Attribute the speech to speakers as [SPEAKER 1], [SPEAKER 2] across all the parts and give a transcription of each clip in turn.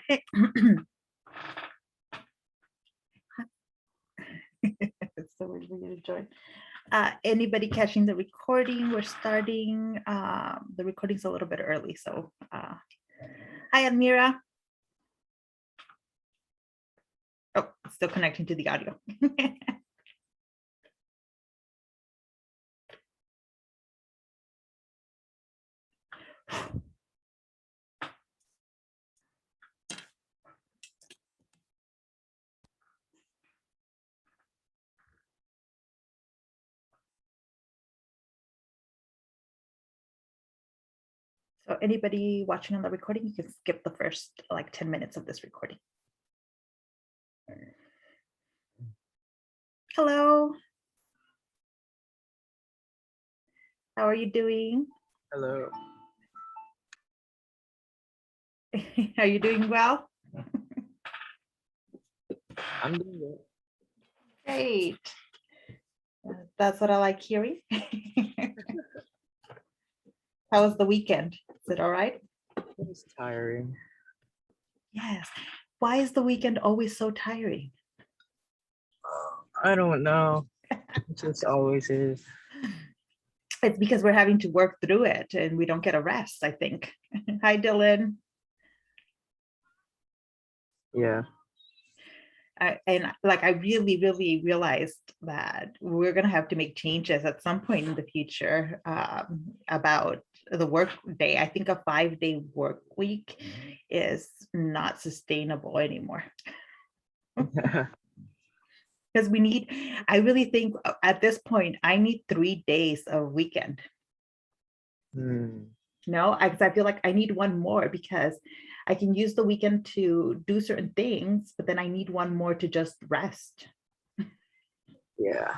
[SPEAKER 1] So we're going to join. Anybody catching the recording? We're starting. The recording's a little bit early, so hi, Admira. Oh, still connecting to the audio. So anybody watching on the recording, you can skip the first like 10 minutes of this recording. Hello. How are you doing?
[SPEAKER 2] Hello.
[SPEAKER 1] Are you doing well?
[SPEAKER 2] I'm doing good.
[SPEAKER 1] Great. That's what I like hearing. How was the weekend? Is it all right?
[SPEAKER 2] It was tiring.
[SPEAKER 1] Yes. Why is the weekend always so tiring?
[SPEAKER 2] I don't know. It just always is.
[SPEAKER 1] It's because we're having to work through it and we don't get a rest, I think. Hi, Dylan.
[SPEAKER 2] Yeah.
[SPEAKER 1] I really realized that we're going to have to make changes at some point in the future about the work day. I think a 5-day work week is not sustainable anymore. Because I really think at this point, I need 3 days of weekend. No, because I feel like I need one more because I can use the weekend to do certain things, but then I need one more to just rest.
[SPEAKER 2] Yeah.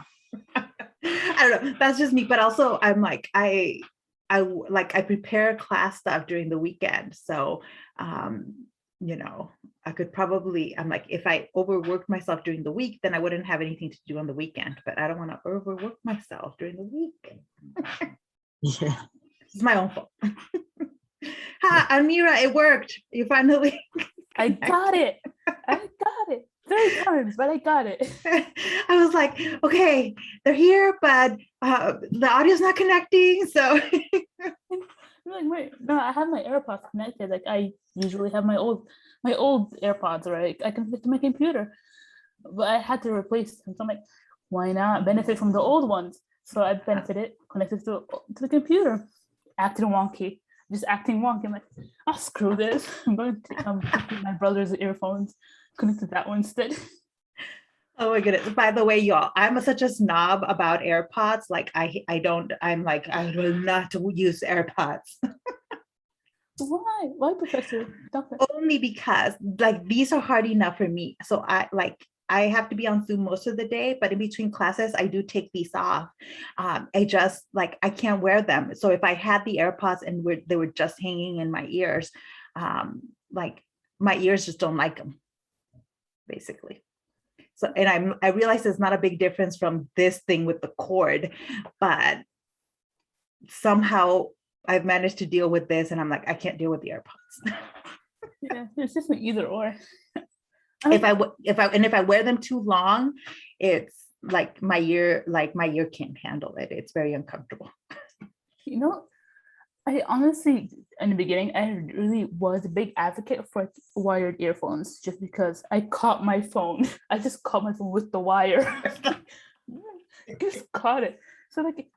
[SPEAKER 1] I don't know. That's just me. But also, I'm like, I prepare class stuff during the weekend. So, you know, I could probably, I'm like, if I overworked myself during the week, then I wouldn't have anything to do on the weekend. But I don't want to overwork myself during the week.
[SPEAKER 2] Yeah.
[SPEAKER 1] It's my own fault. Hi, Amira, it worked. You finally.
[SPEAKER 3] I got it. 3 times, but I got it.
[SPEAKER 1] I was like, okay, they're here, but the audio's not connecting. So
[SPEAKER 3] I'm like, wait, no, I have my AirPods connected. Like I usually have my old AirPods, right? I connect to my computer, but I had to replace them. So I'm like, why not benefit from the old ones? So I benefited, connected to the computer, acting wonky. I'm like, oh, screw this. I'm going to take my brother's earphones, connect to that one instead.
[SPEAKER 1] oh my goodness. By the way, y'all, I'm such a snob about AirPods. Like I will not use AirPods.
[SPEAKER 3] Why, Professor? Doctor?
[SPEAKER 1] Only because like these are hard enough for me. So I have to be on Zoom most of the day, but in between classes, I do take these off. I just like, I can't wear them. So if I had the AirPods and they were just hanging in my ears, like my ears just don't like them, basically. So, and I realize it's not a big difference from this thing with the cord, but somehow I've managed to deal with this and I'm like, I can't deal with the AirPods.
[SPEAKER 3] Yeah, it's just an either or.
[SPEAKER 1] If I wear them too long, it's like my ear can't handle it. It's very uncomfortable.
[SPEAKER 3] You know, I honestly, in the beginning, I really was a big advocate for wired earphones just because I caught my phone. I just caught my phone with the wire. Just caught it. So like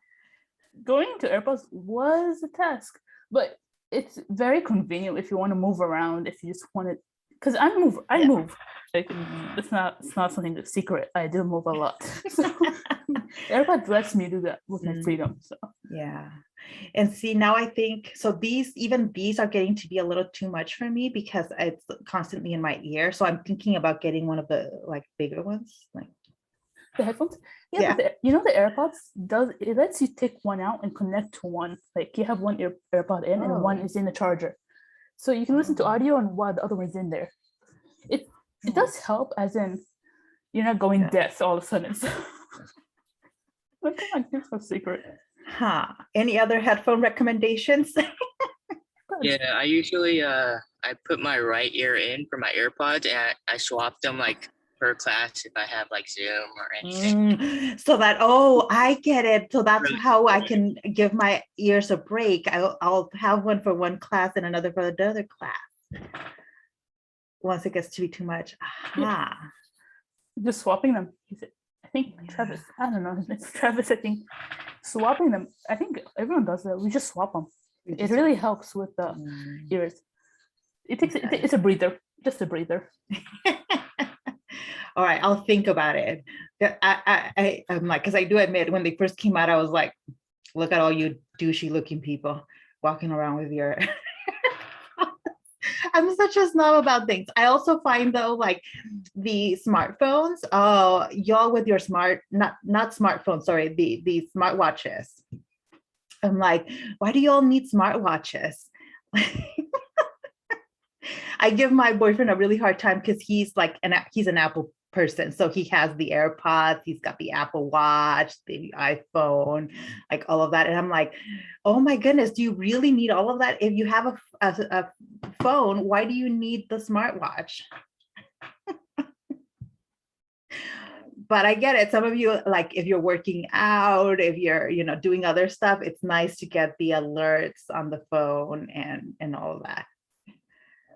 [SPEAKER 3] going to AirPods was a task, but it's very convenient if you want to move around, if you just want to, because I move. Like it's not something that's secret. I do move a lot. So AirPods lets me do that with my freedom. So
[SPEAKER 1] yeah. And see, now I think so these are getting to be a little too much for me because it's constantly in my ear. So I'm thinking about getting one of the like bigger ones, like
[SPEAKER 3] the headphones. Yeah. But the AirPods it lets you take one out and connect to one. Like you have one AirPod in and one is in the charger. So you can listen to audio and while the other one's in there. It does help, as in you're not going deaf all of a sudden. So. But come on, it's no secret.
[SPEAKER 1] Any other headphone recommendations?
[SPEAKER 2] Yeah, I usually I
[SPEAKER 4] I put my right ear in for my AirPods, and I swap them like per class if I have like Zoom or anything.
[SPEAKER 1] So that, oh, I get it. So that's
[SPEAKER 4] Really
[SPEAKER 1] how I
[SPEAKER 4] good.
[SPEAKER 1] can give my ears a break. I'll have one for one class and another for another class. Once it gets to be too much. Aha.
[SPEAKER 3] Just swapping them. I think Travis, I don't know his name, Travis, I think. Swapping them, I think everyone does that. We just swap them. It really helps with the ears. It's a breather, just a breather.
[SPEAKER 1] All right, I'll think about it. I'm like, because I do admit when they first came out, I was like, look at all you douchey looking people walking around with your I'm such a snob about things. I also find though, like the smartphones, y'all with your not smartphones, sorry, the smartwatches. I'm like, why do y'all need smartwatches? I give my boyfriend a really hard time because he's an Apple person. So he has the AirPods, he's got the Apple Watch, the iPhone, like all of that. And I'm like, oh my goodness, do you really need all of that? If you have a phone, why do you need the smartwatch? But I get it. Some of you, like if you're working out, if you're, doing other stuff, it's nice to get the alerts on the phone and all of that.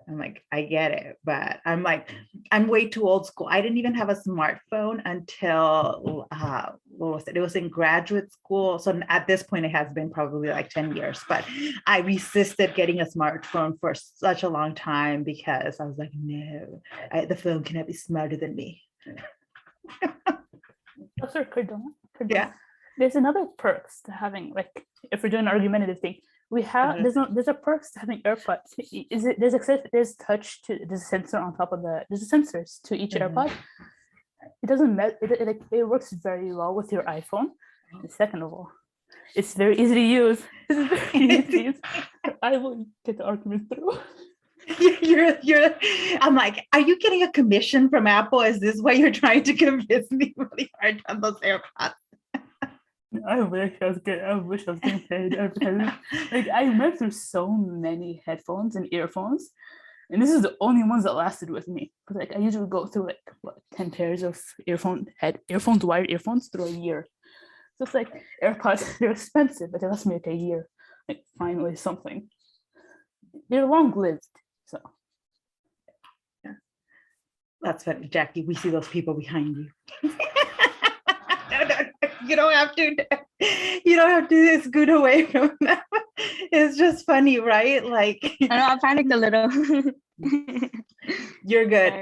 [SPEAKER 1] I'm like, I get it, but I'm way too old school. I didn't even have a smartphone until, what was it? It was in graduate school. So at this point, it has been probably like 10 years, but I resisted getting a smartphone for such a long time because I was like, no, the phone cannot be smarter than me.
[SPEAKER 3] Professor Cardona,
[SPEAKER 1] Yeah.
[SPEAKER 3] There's another perks to having, like, if we're doing an argumentative thing, we have there's a perks to having AirPods. There's touch to there's a sensor on top of there's sensors to each AirPod. It doesn't matter. It works very well with your iPhone. And second of all, it's very easy to use. I will get the argument through.
[SPEAKER 1] I'm like, are you getting a commission from Apple? Is this why you're trying to convince me really hard on those AirPods?
[SPEAKER 3] I wish I was getting paid advertising. Like, I went through so many headphones and earphones, and this is the only ones that lasted with me. Because like I usually go through 10 pairs of wired earphones through a year. So it's like AirPods, they're expensive, but they last me like a year. Like finally something. They're long-lived, so.
[SPEAKER 1] Yeah. That's funny, Jackie. We see those people behind you. No, you don't have to. You don't have to scoot away from them. It's just funny, right? Like
[SPEAKER 5] I know, I panicked a little.
[SPEAKER 1] You're good.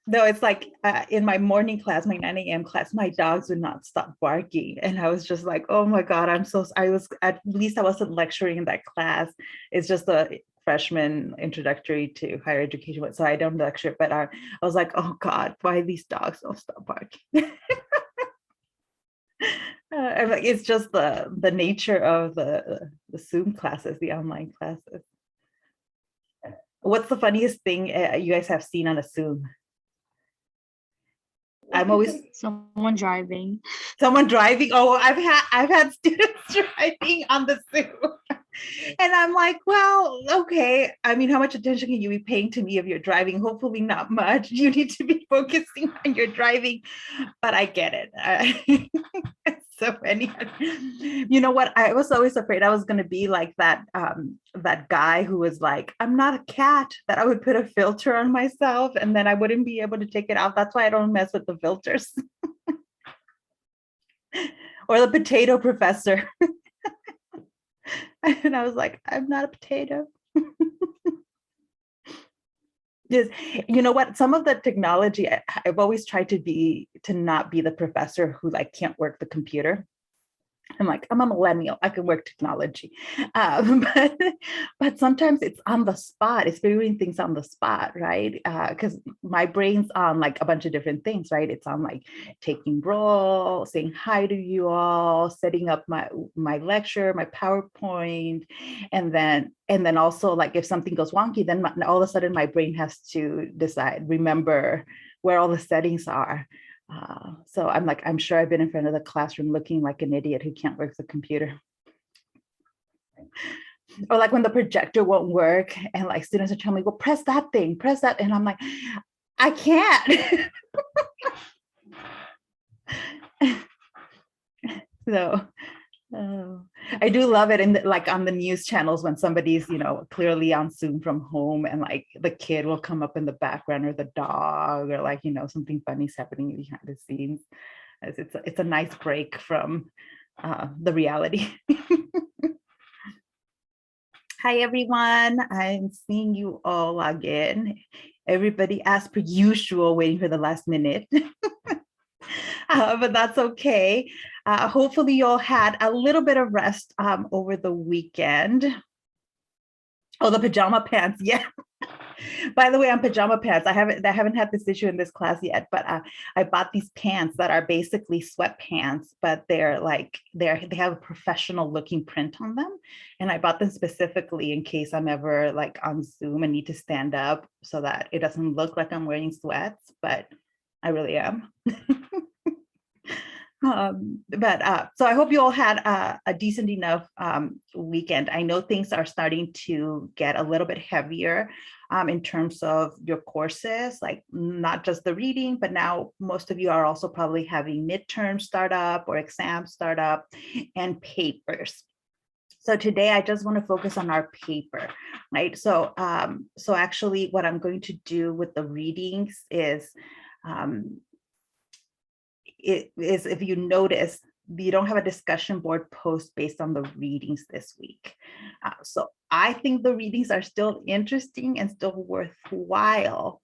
[SPEAKER 1] It's like in my morning class, my 9 a.m. class, my dogs would not stop barking. And I was just like, oh my God, at least I wasn't lecturing in that class. It's just a freshman introductory to higher education. So I don't lecture, but I was like, oh God, why these dogs don't stop barking? I'm like, it's just the nature of the Zoom classes, the online classes. What's the funniest thing you guys have seen on a Zoom? I'm always
[SPEAKER 5] someone driving.
[SPEAKER 1] Someone driving. Oh, I've had students driving on the Zoom. And I'm like, well, okay. I mean, how much attention can you be paying to me if you're driving? Hopefully not much. You need to be focusing on your driving, but I get it. It's so funny. You know what? I was always afraid I was going to be like that guy who was like, I'm not a cat, that I would put a filter on myself and then I wouldn't be able to take it off. That's why I don't mess with the filters. Or the potato professor. And I was like, I'm not a potato. Yes, you know what? Some of the technology, I've always tried to not be the professor who like can't work the computer. I'm like, I'm a millennial. I can work technology. But sometimes it's on the spot. It's figuring things on the spot, right? Because my brain's on like a bunch of different things, right? It's on like taking roll, saying hi to you all, setting up my lecture, my PowerPoint, and then also like if something goes wonky, then all of a sudden my brain has to remember where all the settings are. So I'm like, I'm sure I've been in front of the classroom looking like an idiot who can't work the computer. Or like when the projector won't work and like students are telling me, well, press that thing, press that. And I'm like, I can't. So I do love it in like on the news channels when somebody's, clearly on Zoom from home and like the kid will come up in the background or the dog or like, something funny's happening behind the scenes. It's a nice break from the reality. Hi, everyone. I'm seeing you all log in. Everybody, as per usual, waiting for the last minute. But that's okay. Hopefully you all had a little bit of rest over the weekend. Oh, the pajama pants. Yeah. By the way, on pajama pants, I haven't had this issue in this class yet, but I bought these pants that are basically sweatpants, but they have a professional looking print on them. And I bought them specifically in case I'm ever like on Zoom and need to stand up so that it doesn't look like I'm wearing sweats, but I really am. So I hope you all had a decent enough weekend. I know things are starting to get a little bit heavier in terms of your courses, like not just the reading, but now most of you are also probably having midterms start up or exams start up and papers. So today I just want to focus on our paper, right? So actually what I'm going to do with the readings is if you notice, you don't have a discussion board post based on the readings this week. So I think the readings are still interesting and still worthwhile.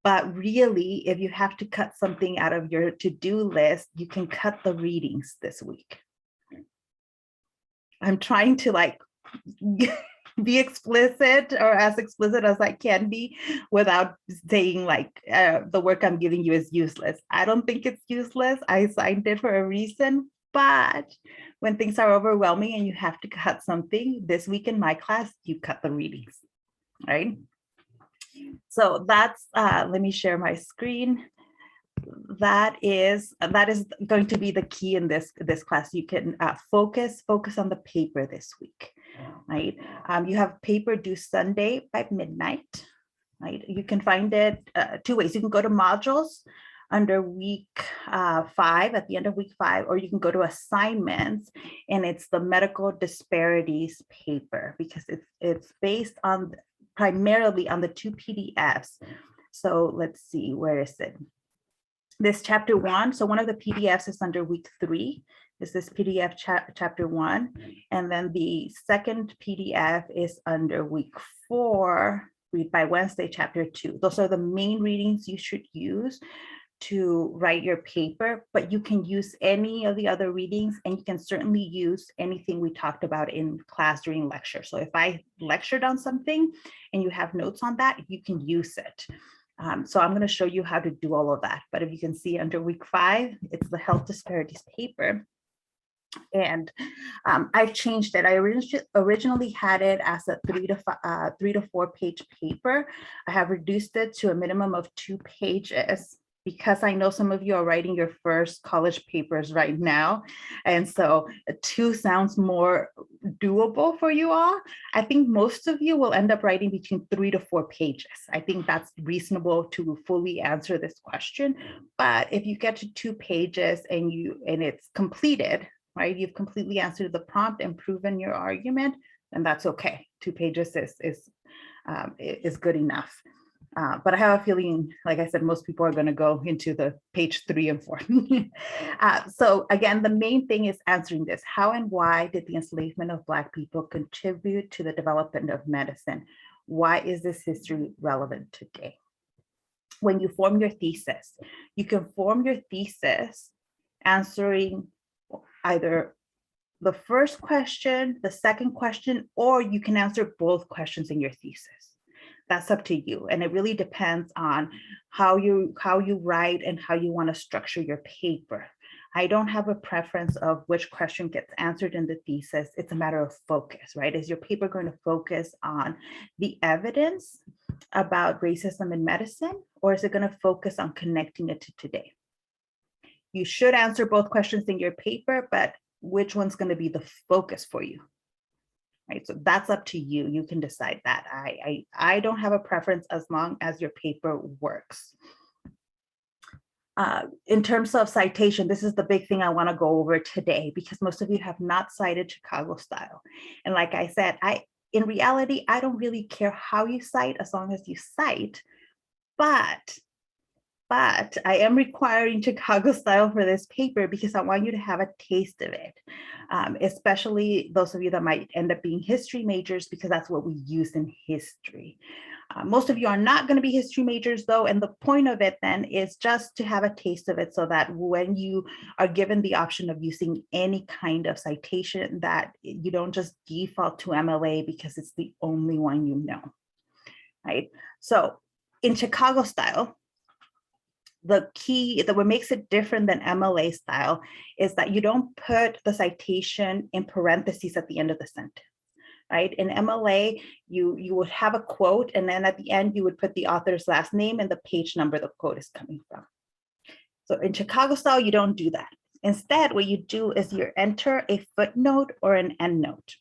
[SPEAKER 1] But really, if you have to cut something out of your to-do list, you can cut the readings this week. I'm trying to like be explicit or as explicit as I can be without saying like the work I'm giving you is useless. I don't think it's useless. I signed it for a reason, but when things are overwhelming and you have to cut something, this week in my class, you cut the readings, right? So that's, let me share my screen. That is going to be the key in this class. You can focus on the paper this week, right? You have paper due Sunday by midnight, right? You can find it two ways. You can go to modules under week 5 at the end of week 5, or you can go to assignments and it's the medical disparities paper because it's based on primarily on the 2 PDFs. So let's see, where is it? This chapter 1, so one of the PDFs is under week 3, is this PDF chapter 1, and then the second PDF is under week 4, read by Wednesday, chapter 2. Those are the main readings you should use to write your paper, but you can use any of the other readings, and you can certainly use anything we talked about in class during lecture. So if I lectured on something and you have notes on that, you can use it. So I'm going to show you how to do all of that. But if you can see under week 5, it's the health disparities paper. And I've changed it. I originally had it as a 3 to 4 page paper. I have reduced it to a minimum of 2 pages because I know some of you are writing your first college papers right now. And so 2 sounds more doable for you all. I think most of you will end up writing between 3 to 4 pages. I think that's reasonable to fully answer this question. But if you get to 2 pages and it's completed, right? You've completely answered the prompt and proven your argument, and that's okay. 2 pages is good enough. But I have a feeling, like I said, most people are going to go into the page 3 and 4. So again, the main thing is answering this. How and why did the enslavement of Black people contribute to the development of medicine? Why is this history relevant today? When you form your thesis, you can form your thesis answering either the first question, the second question, or you can answer both questions in your thesis. That's up to you. And it really depends on how you write and how you want to structure your paper. I don't have a preference of which question gets answered in the thesis. It's a matter of focus, right? Is your paper going to focus on the evidence about racism in medicine, or is it going to focus on connecting it to today? You should answer both questions in your paper, but which one's going to be the focus for you? right? So that's up to you. You can decide that. I don't have a preference as long as your paper works. In terms of citation, this is the big thing I want to go over today because most of you have not cited Chicago style. And like I said, in reality, I don't really care how you cite as long as you cite, but I am requiring Chicago style for this paper because I want you to have a taste of it, especially those of you that might end up being history majors because that's what we use in history. Most of you are not going to be history majors though, and the point of it then is just to have a taste of it so that when you are given the option of using any kind of citation that you don't just default to MLA because it's the only one you know, right? So in Chicago style, the key that what makes it different than MLA style is that you don't put the citation in parentheses at the end of the sentence. Right? In MLA, you would have a quote, and then at the end, you would put the author's last name and the page number the quote is coming from. So in Chicago style, you don't do that. Instead, what you do is you enter a footnote or an endnote.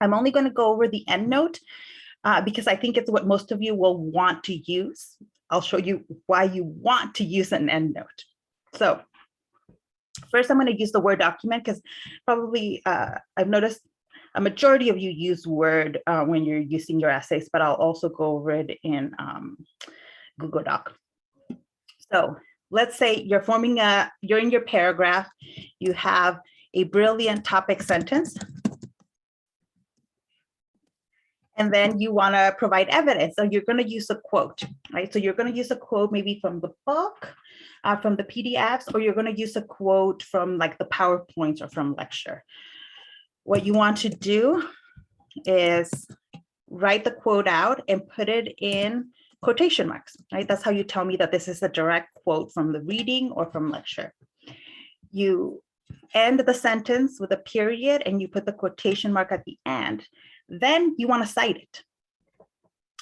[SPEAKER 1] I'm only going to go over the endnote because I think it's what most of you will want to use. I'll show you why you want to use an endnote. So first, I'm going to use the Word document because probably I've noticed a majority of you use Word when you're using your essays, but I'll also go over it in Google Doc. So let's say you're in your paragraph, you have a brilliant topic sentence, and then you want to provide evidence. So you're going to use a quote, right? So you're going to use a quote maybe from the book, from the PDFs, or you're going to use a quote from like the PowerPoints or from lecture. What you want to do is write the quote out and put it in quotation marks, right? That's how you tell me that this is a direct quote from the reading or from lecture. You end the sentence with a period and you put the quotation mark at the end. Then you want to cite it.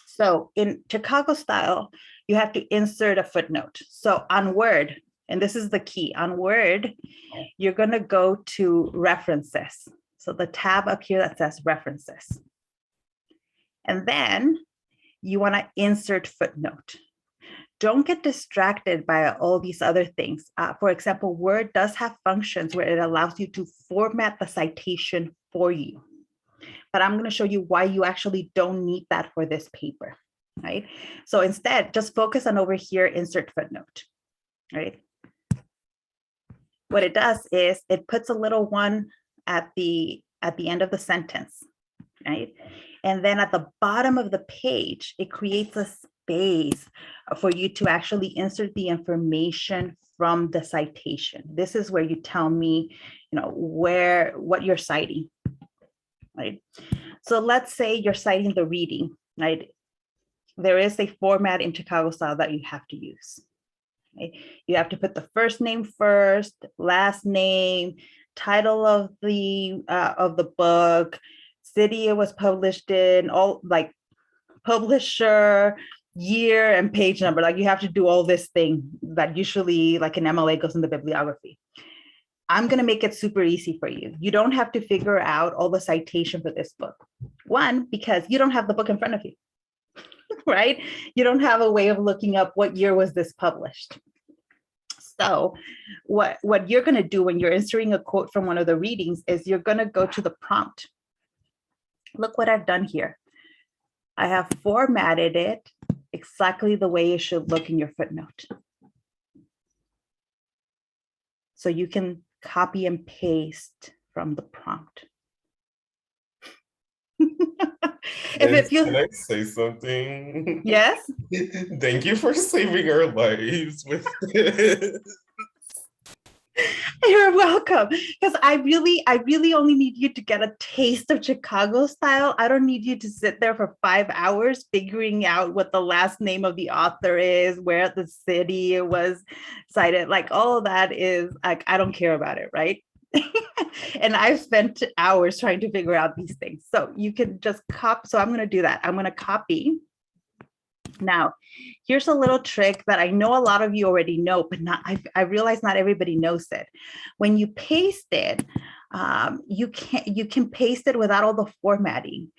[SPEAKER 1] So in Chicago style, you have to insert a footnote. So on Word, and this is the key, on Word, you're going to go to references. So the tab up here that says references. And then you want to insert footnote. Don't get distracted by all these other things. For example, Word does have functions where it allows you to format the citation for you. But I'm going to show you why you actually don't need that for this paper, right? So instead, just focus on over here, insert footnote, right? What it does is it puts a little one at the end of the sentence, right? And then at the bottom of the page, it creates a space for you to actually insert the information from the citation. This is where you tell me, what you're citing, right? So let's say you're citing the reading, right? There is a format in Chicago style that you have to use. Right? You have to put the first name first, last name, title of the book, city it was published in, all like publisher, year, and page number. Like you have to do all this thing that usually like an MLA goes in the bibliography. I'm going to make it super easy for you. You don't have to figure out all the citation for this book. One, because you don't have the book in front of you, right? You don't have a way of looking up what year was this published. So what you're going to do when you're inserting a quote from one of the readings is you're going to go to the prompt. Look what I've done here. I have formatted it exactly the way it should look in your footnote. So you can copy and paste from the prompt.
[SPEAKER 6] Can I say something?
[SPEAKER 1] Yes.
[SPEAKER 6] Thank you for saving our lives with this.
[SPEAKER 1] You're welcome. Because I really only need you to get a taste of Chicago style. I don't need you to sit there for 5 hours figuring out what the last name of the author is, where the city it was cited. Like all of that is like, I don't care about it, right? And I've spent hours trying to figure out these things. So you can just copy. So I'm going to do that. I'm going to copy. Now, here's a little trick that I know a lot of you already know, but I realize not everybody knows it. When you paste it, You can paste it without all the formatting.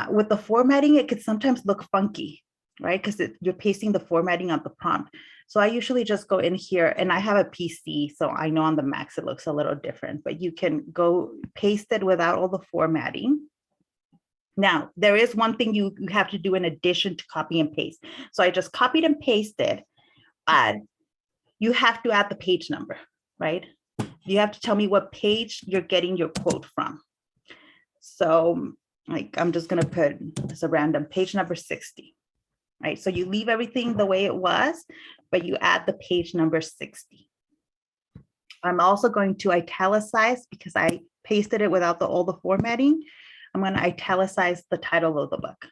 [SPEAKER 1] With the formatting, it could sometimes look funky, right? Because you're pasting the formatting on the prompt. So I usually just go in here, and I have a PC, so I know on the Macs it looks a little different, but you can go paste it without all the formatting. Now, there is one thing you have to do in addition to copy and paste. So I just copied and pasted, but you have to add the page number, right? You have to tell me what page you're getting your quote from. So like, I'm just gonna put as a random page number 60, right? So you leave everything the way it was, but you add the page number 60. I'm also going to italicize because I pasted it without all the formatting. I'm going to italicize the title of the book.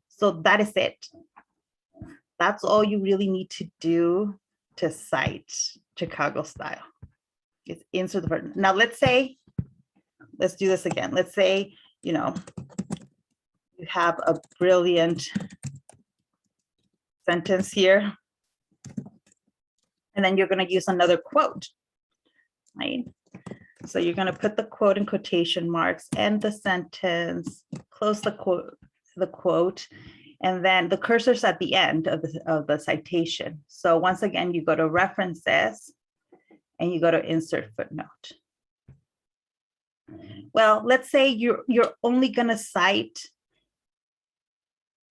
[SPEAKER 1] So that is it. That's all you really need to do to cite Chicago style. Is insert the verb. Now let's do this again. Let's say, you have a brilliant sentence here. And then you're going to use another quote, right? So you're going to put the quote in quotation marks, end the sentence, close the quote, and then the cursor's at the end of the citation. So once again, you go to references and you go to insert footnote. Well, let's say you're only going to cite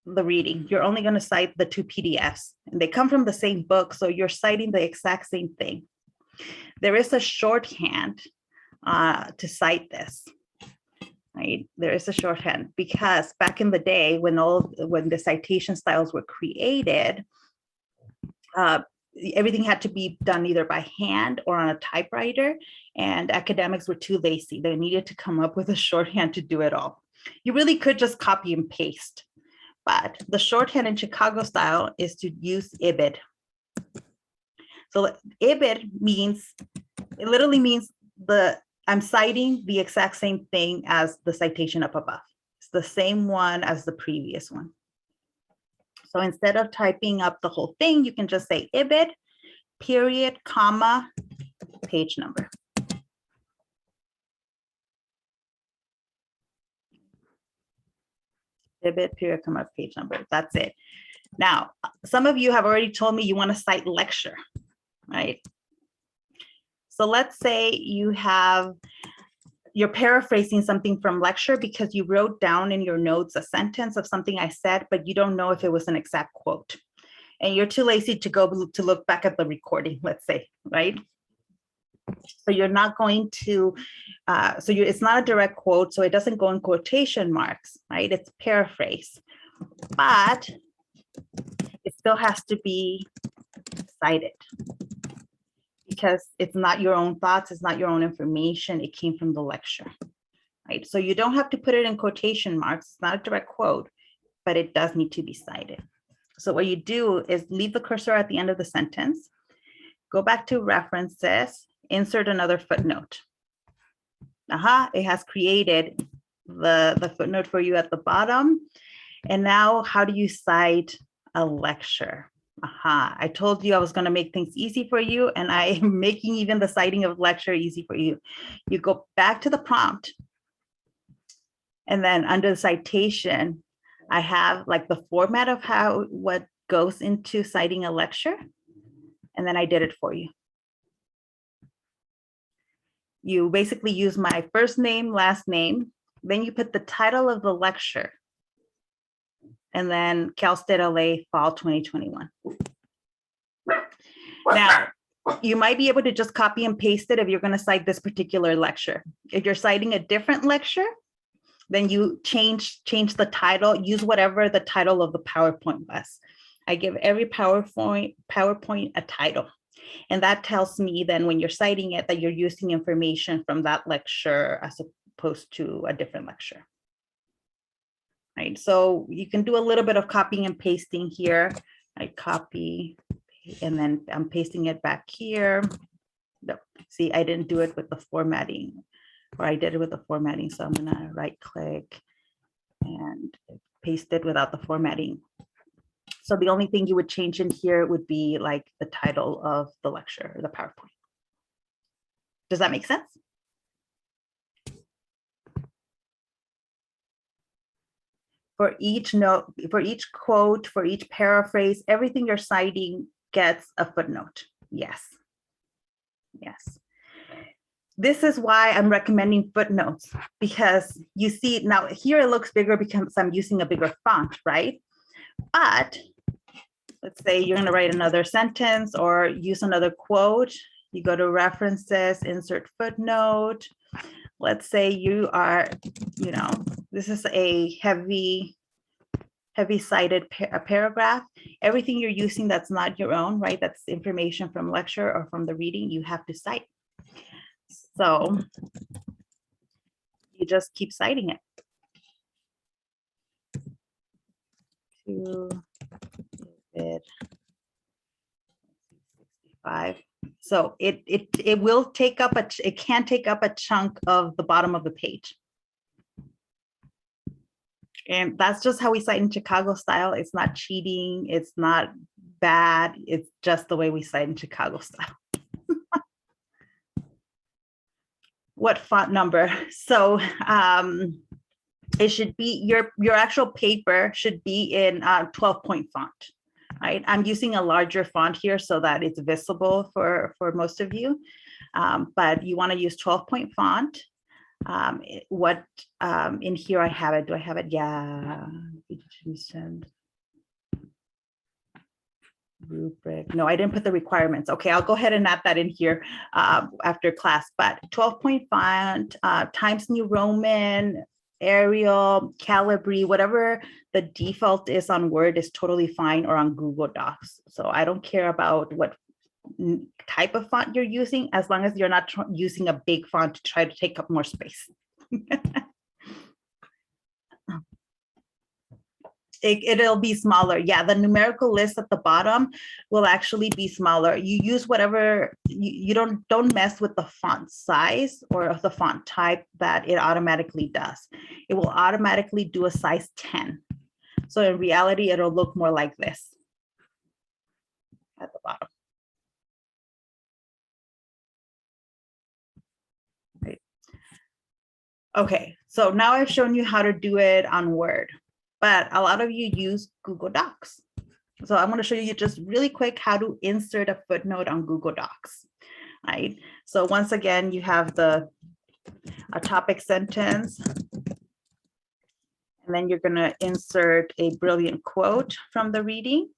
[SPEAKER 1] the reading. You're only going to cite the 2 PDFs, and they come from the same book, so you're citing the exact same thing. There is a shorthand to cite this, right? There is a shorthand because back in the day when the citation styles were created, everything had to be done either by hand or on a typewriter, and academics were too lazy. They needed to come up with a shorthand to do it all. You really could just copy and paste, but the shorthand in Chicago style is to use IBID. So IBID literally means I'm citing the exact same thing as the citation up above. It's the same one as the previous one. So instead of typing up the whole thing, you can just say IBID, period, comma, page number. IBID, period, comma, page number. That's it. Now, some of you have already told me you want to cite lecture, right? So let's say you're paraphrasing something from lecture because you wrote down in your notes a sentence of something I said, but you don't know if it was an exact quote. And you're too lazy to go to look back at the recording, let's say, right? So you're not going to, it's not a direct quote, so it doesn't go in quotation marks, right? It's paraphrase, but it still has to be cited, because it's not your own thoughts, it's not your own information, it came from the lecture, right? So you don't have to put it in quotation marks, it's not a direct quote, but it does need to be cited. So what you do is leave the cursor at the end of the sentence, go back to references, insert another footnote. It has created the footnote for you at the bottom. And now how do you cite a lecture? I told you I was going to make things easy for you, and I am making even the citing of lecture easy for you. You go back to the prompt, and then under the citation, I have like the format of what goes into citing a lecture, and then I did it for you. You basically use my first name, last name, then you put the title of the lecture, and then Cal State LA Fall 2021. Now, you might be able to just copy and paste it if you're going to cite this particular lecture. If you're citing a different lecture, then you change the title, use whatever the title of the PowerPoint was. I give every PowerPoint a title. And that tells me then when you're citing it that you're using information from that lecture as opposed to a different lecture. Right, so you can do a little bit of copying and pasting here. I copy, and then I'm pasting it back here. No, see, I didn't do it with the formatting, or I did it with the formatting. So I'm gonna right click and paste it without the formatting. So the only thing you would change in here would be like the title of the lecture or the PowerPoint. Does that make sense? for each note, for each quote, for each paraphrase, everything you're citing gets a footnote. Yes. Yes. This is why I'm recommending footnotes, because you see now here it looks bigger because I'm using a bigger font, right? But let's say you're going to write another sentence or use another quote. You go to references, insert footnote. Let's say you are, this is a heavy cited paragraph. Everything you're using that's not your own, right? That's information from lecture or from the reading, you have to cite. So you just keep citing it. To David 65. So it will take up it can take up a chunk of the bottom of the page. And that's just how we cite in Chicago style. It's not cheating, it's not bad, it's just the way we cite in Chicago style. What font number? So it should be your actual paper should be in 12-point font, right? I'm using a larger font here so that it's visible for most of you, but you want to use 12-point font. In here I have it. Do I have it? Yeah. Rubric. No, I didn't put the requirements. Okay, I'll go ahead and add that in here after class. But 12-point font, Times New Roman, Arial, Calibri, whatever the default is on Word is totally fine, or on Google Docs. So I don't care about what type of font you're using, as long as you're not using a big font to try to take up more space. It'll be smaller. Yeah, the numerical list at the bottom will actually be smaller. You use whatever, you don't mess with the font size or the font type that it automatically does. It will automatically do a size 10. So in reality, it'll look more like this at the bottom. Right. Okay, so now I've shown you how to do it on Word, but a lot of you use Google Docs. So I'm going to show you just really quick how to insert a footnote on Google Docs. Right. So once again, you have a topic sentence, and then you're going to insert a brilliant quote from the reading.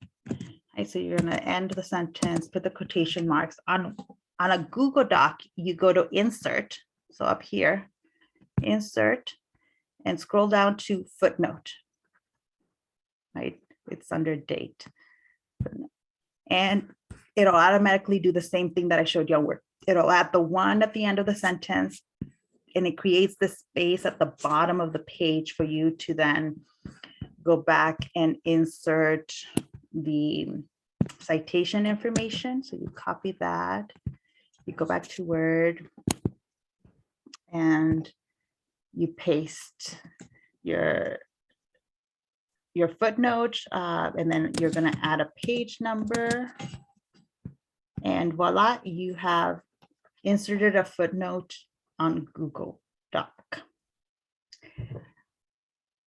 [SPEAKER 1] Right, so you're going to end the sentence, put the quotation marks on a Google Doc. You go to insert. So up here, insert, and scroll down to footnote. Right, it's under date, and it'll automatically do the same thing that I showed you on Word. It'll add the one at the end of the sentence, and it creates the space at the bottom of the page for you to then go back and insert the citation information. So you copy that, you go back to Word, and you paste your footnote, and then you're going to add a page number, and voila, you have inserted a footnote on Google Doc.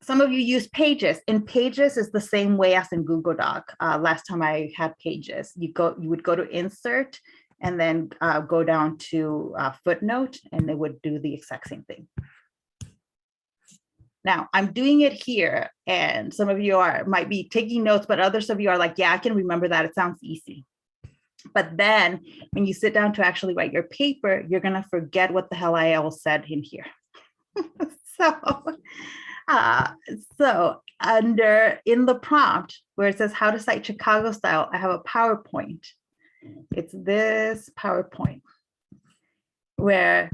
[SPEAKER 1] Some of you use Pages, and Pages is the same way as in Google Doc. Last time I had Pages, you would go to insert and then go down to footnote, and it would do the exact same thing. Now I'm doing it here, and some of you might be taking notes, but others of you are like, yeah, I can remember that. It sounds easy. But then when you sit down to actually write your paper, you're going to forget what the hell I all said in here. So in the prompt where it says how to cite Chicago style, I have a PowerPoint. It's this PowerPoint where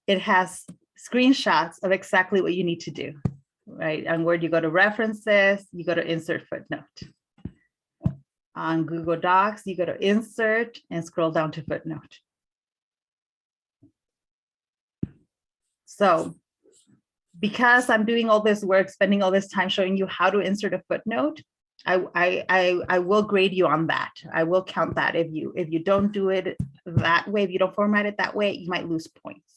[SPEAKER 1] it has screenshots of exactly what you need to do. Right, on Word, you go to references, you go to insert footnote. On Google Docs, you go to insert and scroll down to footnote. So because I'm doing all this work, spending all this time showing you how to insert a footnote, I will grade you on that. I will count that. If you don't do it that way, if you don't format it that way, you might lose points.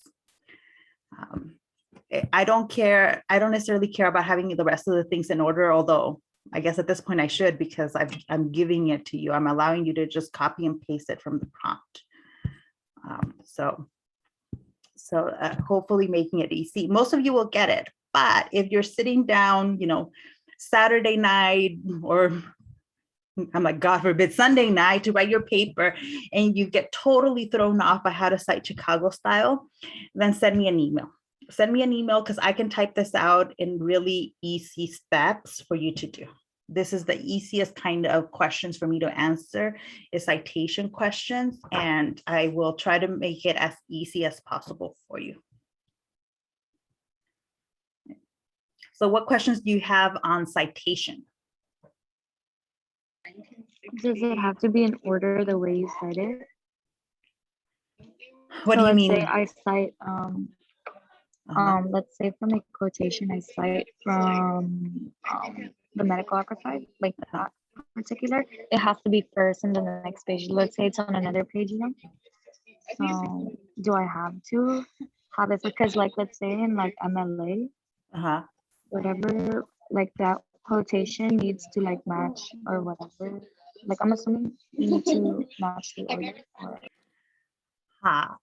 [SPEAKER 1] I don't care. I don't necessarily care about having the rest of the things in order, although I guess at this point I should, because I'm giving it to you. I'm allowing you to just copy and paste it from the prompt. So hopefully making it easy. Most of you will get it, but if you're sitting down, Saturday night, or I'm like, God forbid, Sunday night to write your paper, and you get totally thrown off by how to cite Chicago style, then send me an email. Send me an email because I can type this out in really easy steps for you to do. This is the easiest kind of questions for me to answer, is citation questions, and I will try to make it as easy as possible for you. So what questions do you have on citation?
[SPEAKER 5] Does it have to be in order the way you said it?
[SPEAKER 1] What
[SPEAKER 5] So
[SPEAKER 1] do you
[SPEAKER 5] let's
[SPEAKER 1] mean?
[SPEAKER 5] say I cite, let's say from a quotation, I cite from the medical archive, like that particular. It has to be first and then the next page. Let's say it's on another page, So do I have to have it? Because like, let's say in like MLA,
[SPEAKER 1] Uh-huh.
[SPEAKER 5] whatever, like that quotation needs to like match or whatever. Like I'm assuming you need to match the order.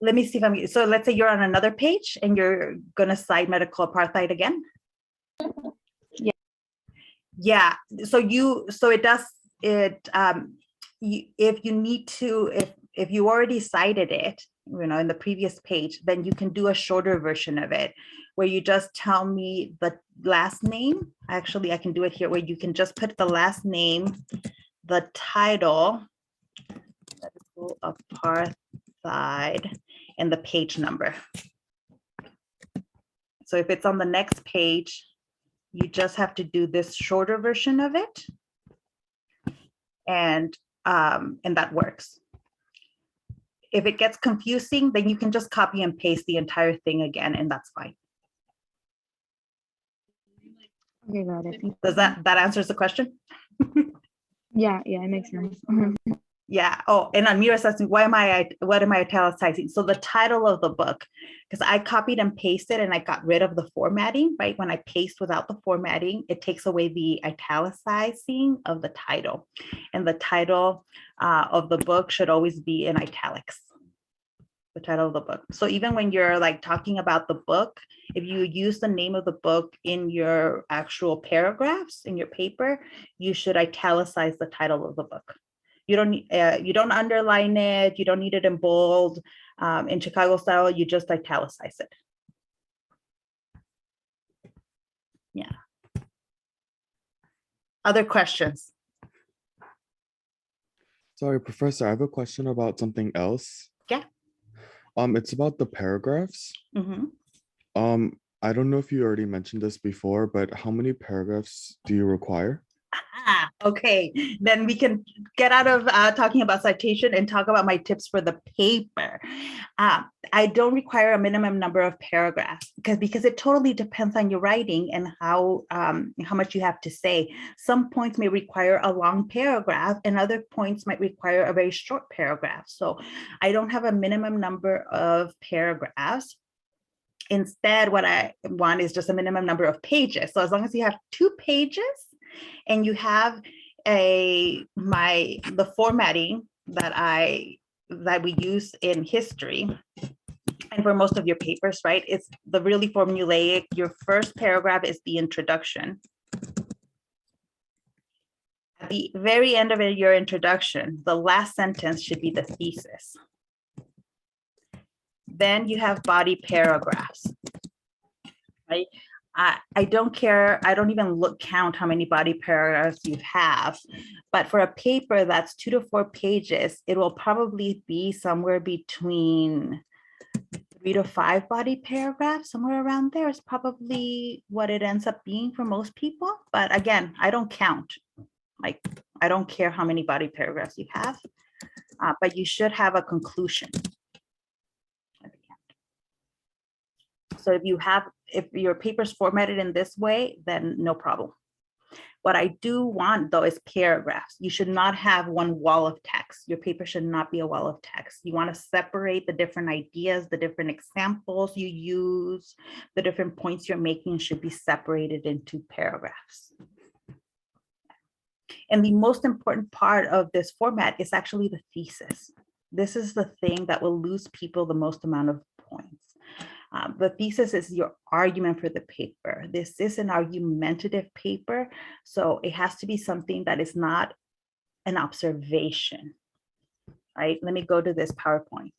[SPEAKER 1] Let me see if I'm, so let's say you're on another page and you're gonna cite medical apartheid again.
[SPEAKER 5] Yeah.
[SPEAKER 1] Yeah, so it does, if you need to, if you already cited it, in the previous page, then you can do a shorter version of it where you just tell me the last name. Actually, I can do it here where you can just put the last name, the title, medical apartheid, and the page number. So if it's on the next page, you just have to do this shorter version of it, and that works. If it gets confusing, then you can just copy and paste the entire thing again, and that's fine.
[SPEAKER 5] Okay, got it.
[SPEAKER 1] Does that answers the question?
[SPEAKER 5] Yeah, it makes sense.
[SPEAKER 1] Yeah. Oh, and Amira says, what am I italicizing? So the title of the book, because I copied and pasted and I got rid of the formatting, right? When I paste without the formatting, it takes away the italicizing of the title. And the title of the book should always be in italics, the title of the book. So even when you're like talking about the book, if you use the name of the book in your actual paragraphs in your paper, you should italicize the title of the book. You don't underline it. You don't need it in bold. In Chicago style, you just italicize it. Yeah. Other questions?
[SPEAKER 6] Sorry, Professor, I have a question about something else.
[SPEAKER 1] Yeah.
[SPEAKER 6] It's about the paragraphs.
[SPEAKER 1] Mm-hmm.
[SPEAKER 6] I don't know if you already mentioned this before, but how many paragraphs do you require?
[SPEAKER 1] Okay, then we can get out of talking about citation and talk about my tips for the paper. I don't require a minimum number of paragraphs because it totally depends on your writing and how much you have to say. Some points may require a long paragraph and other points might require a very short paragraph. So I don't have a minimum number of paragraphs. Instead, what I want is just a minimum number of pages. So as long as you have 2 pages and you have the formatting that we use in history and for most of your papers, right? It's the really formulaic. Your first paragraph is the introduction. At the very end of your introduction, the last sentence should be the thesis. Then you have body paragraphs, right? I don't care. I don't even count how many body paragraphs you have, but for a paper that's 2 to 4 pages, it will probably be somewhere between 3 to 5 body paragraphs, somewhere around there is probably what it ends up being for most people. But again, I don't count. Like, I don't care how many body paragraphs you have, but you should have a conclusion. So if your paper's formatted in this way, then no problem. What I do want though is paragraphs. You should not have one wall of text. Your paper should not be a wall of text. You want to separate the different ideas, the different examples you use, the different points you're making should be separated into paragraphs. And the most important part of this format is actually the thesis. This is the thing that will lose people the most amount of points. The thesis is your argument for the paper. This is an argumentative paper, so it has to be something that is not an observation, right? Let me go to this PowerPoint.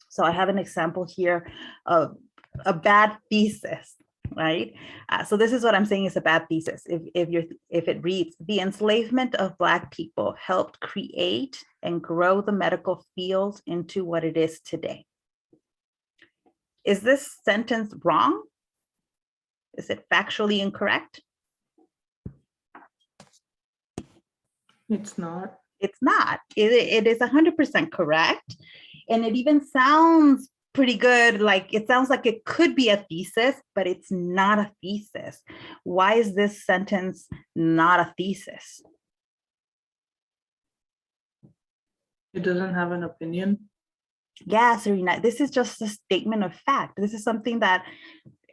[SPEAKER 1] So I have an example here of a bad thesis, right? So this is what I'm saying is a bad thesis. If it reads, the enslavement of Black people helped create and grow the medical field into what it is today. Is this sentence wrong? Is it factually incorrect?
[SPEAKER 7] It's not.
[SPEAKER 1] It's not. It is 100% correct. And it even sounds pretty good. Like it sounds like it could be a thesis, but it's not a thesis. Why is this sentence not a thesis?
[SPEAKER 7] It doesn't have an opinion.
[SPEAKER 1] Yeah, Serena, this is just a statement of fact. This is something that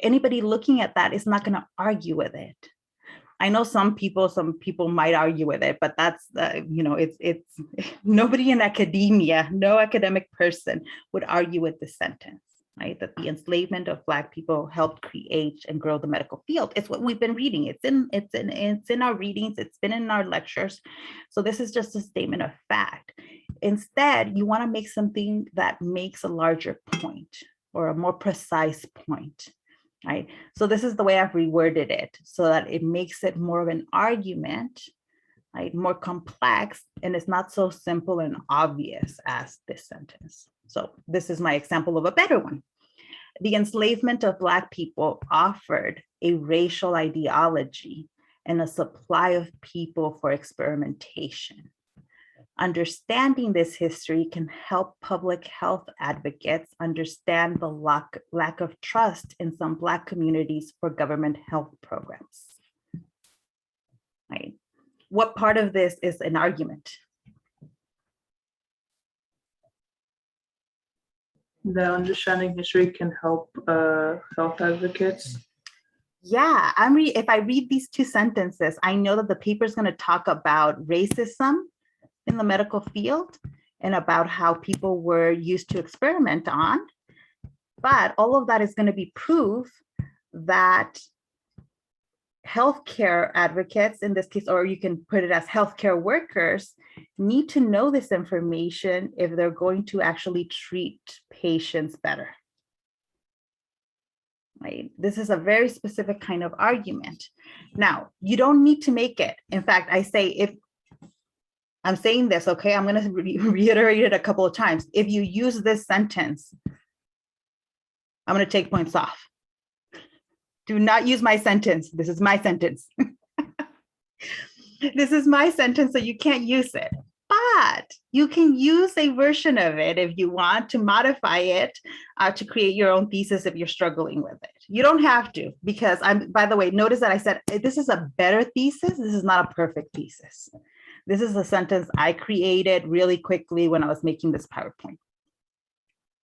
[SPEAKER 1] anybody looking at that is not going to argue with it. I know some people might argue with it, but that's, it's nobody in academia, no academic person would argue with this sentence, right? That the enslavement of Black people helped create and grow the medical field. It's what we've been reading. It's in our readings. It's been in our lectures. So this is just a statement of fact. Instead, you want to make something that makes a larger point or a more precise point, right? So this is the way I've reworded it so that it makes it more of an argument, right? More complex, and it's not so simple and obvious as this sentence. So this is my example of a better one. The enslavement of Black people offered a racial ideology and a supply of people for experimentation. Understanding this history can help public health advocates understand the lack of trust in some Black communities for government health programs. Right? What part of this is an argument?
[SPEAKER 7] The understanding history can help health advocates.
[SPEAKER 1] Yeah, if I read these two sentences, I know that the paper is going to talk about racism in the medical field and about how people were used to experiment on. But all of that is going to be proof that healthcare advocates in this case, or you can put it as healthcare workers, need to know this information if they're going to actually treat patients better. Right? This is a very specific kind of argument. Now, you don't need to make it. In fact, I say if I'm saying this, okay, I'm going to reiterate it a couple of times. If you use this sentence, I'm going to take points off. Do not use my sentence. This is my sentence. This is my sentence, so you can't use it. But you can use a version of it if you want to modify it to create your own thesis if you're struggling with it. You don't have to, because by the way, notice that I said this is a better thesis. This is not a perfect thesis. This is a sentence I created really quickly when I was making this PowerPoint,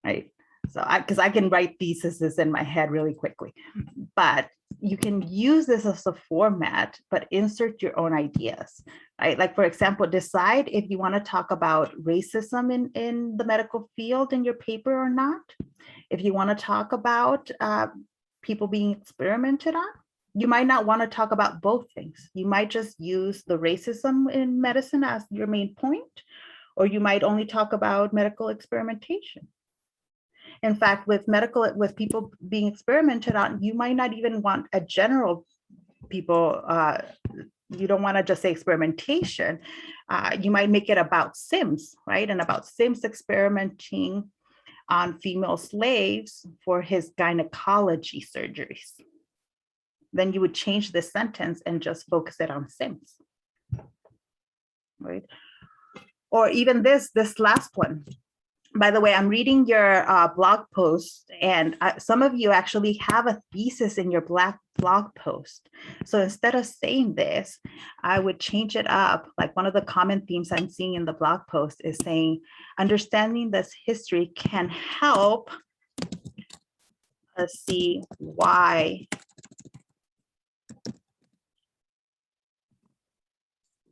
[SPEAKER 1] right? So because I can write theses in my head really quickly, but you can use this as a format, but insert your own ideas, right? Like for example, decide if you want to talk about racism in the medical field in your paper or not. If you want to talk about people being experimented on, you might not want to talk about both things. You might just use the racism in medicine as your main point, or you might only talk about medical experimentation. In fact, with people being experimented on, you might not even want a general people, you don't want to just say experimentation. You might make it about Sims, right? And about Sims experimenting on female slaves for his gynecology surgeries. Then you would change this sentence and just focus it on Sims, right? Or even this last one. By the way, I'm reading your blog post, and some of you actually have a thesis in your blog post. So instead of saying this, I would change it up. Like one of the common themes I'm seeing in the blog post is saying, understanding this history can help us see why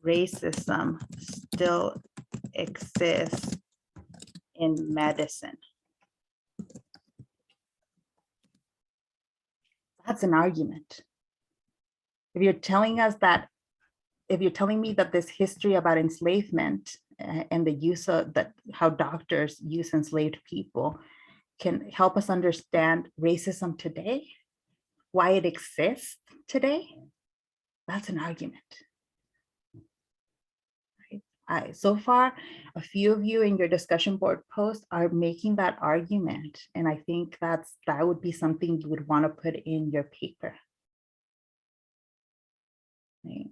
[SPEAKER 1] racism still exists in medicine. That's an argument. If you're telling us that, if you're telling me that this history about enslavement and the use of that, how doctors use enslaved people can help us understand racism today, why it exists today, that's an argument. So far, a few of you in your discussion board post are making that argument. And I think that would be something you would want to put in your paper. Right.